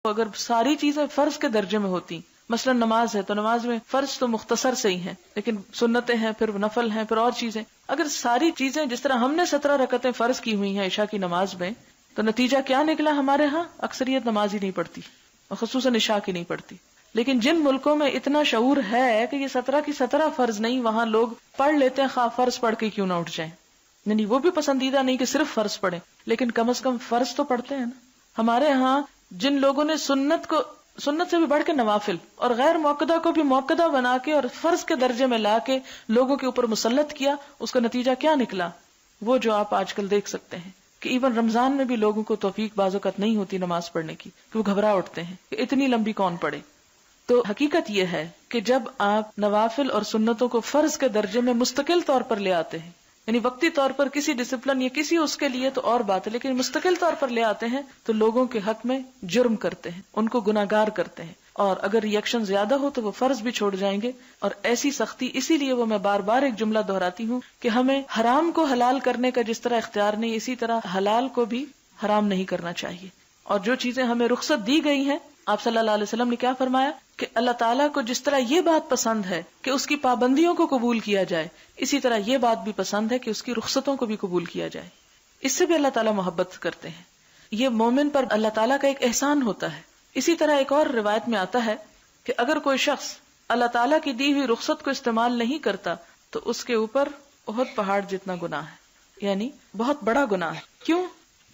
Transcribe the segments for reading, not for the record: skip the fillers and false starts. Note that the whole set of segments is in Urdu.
اگر ساری چیزیں فرض کے درجے میں ہوتی، مثلا نماز ہے تو نماز میں فرض تو مختصر سے ہی ہیں، لیکن سنتیں ہیں، پھر نفل ہیں، پھر اور چیزیں، اگر ساری چیزیں جس طرح ہم نے 17 رکعتیں فرض کی ہوئی ہیں عشاء کی نماز میں، تو نتیجہ کیا نکلا؟ ہمارے ہاں اکثریت نماز ہی نہیں پڑھتی، اور خصوصاً عشاء کی نہیں پڑھتی. لیکن جن ملکوں میں اتنا شعور ہے کہ یہ 17 کی 17 فرض نہیں، وہاں لوگ پڑھ لیتے ہیں، خواہ فرض پڑھ کے کیوں نہ اٹھ جائیں. یعنی وہ بھی پسندیدہ نہیں کہ صرف فرض پڑھیں، لیکن کم از کم فرض تو پڑھتے ہیں نا. ہمارے ہاں جن لوگوں نے سنت سے بھی بڑھ کے نوافل اور غیر موقدہ کو بھی موقدہ بنا کے اور فرض کے درجے میں لا کے لوگوں کے اوپر مسلط کیا، اس کا نتیجہ کیا نکلا؟ وہ جو آپ آج کل دیکھ سکتے ہیں کہ ایون رمضان میں بھی لوگوں کو توفیق بعض اوقات نہیں ہوتی نماز پڑھنے کی، کہ وہ گھبرا اٹھتے ہیں کہ اتنی لمبی کون پڑھے. تو حقیقت یہ ہے کہ جب آپ نوافل اور سنتوں کو فرض کے درجے میں مستقل طور پر لے آتے ہیں، یعنی وقتی طور پر کسی ڈسپلن یا کسی اس کے لیے تو اور بات ہے، لیکن مستقل طور پر لے آتے ہیں تو لوگوں کے حق میں جرم کرتے ہیں، ان کو گناہگار کرتے ہیں، اور اگر ریئیکشن زیادہ ہو تو وہ فرض بھی چھوڑ جائیں گے. اور ایسی سختی، اسی لیے وہ میں بار بار ایک جملہ دہراتی ہوں کہ ہمیں حرام کو حلال کرنے کا جس طرح اختیار نہیں، اسی طرح حلال کو بھی حرام نہیں کرنا چاہیے. اور جو چیزیں ہمیں رخصت دی گئی ہیں، آپ صلی اللہ علیہ وسلم نے کیا فرمایا کہ اللہ تعالیٰ کو جس طرح یہ بات پسند ہے کہ اس کی پابندیوں کو قبول کیا جائے، اسی طرح یہ بات بھی پسند ہے کہ اس کی رخصتوں کو بھی قبول کیا جائے. اس سے بھی اللہ تعالیٰ محبت کرتے ہیں. یہ مومن پر اللہ تعالیٰ کا ایک احسان ہوتا ہے. اسی طرح ایک اور روایت میں آتا ہے کہ اگر کوئی شخص اللہ تعالیٰ کی دی ہوئی رخصت کو استعمال نہیں کرتا تو اس کے اوپر احد پہاڑ جتنا گناہ ہے، یعنی بہت بڑا گناہ ہے. کیوں؟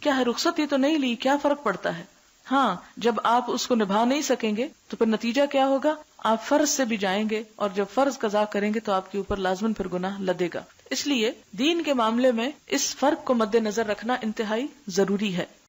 کیا ہے؟ رخصت ہی تو نہیں لی، کیا فرق پڑتا ہے؟ ہاں، جب آپ اس کو نبھا نہیں سکیں گے تو پھر نتیجہ کیا ہوگا؟ آپ فرض سے بھی جائیں گے، اور جب فرض قضا کریں گے تو آپ کے اوپر لازماً پھر گناہ لدے گا. اس لیے دین کے معاملے میں اس فرق کو مد نظر رکھنا انتہائی ضروری ہے.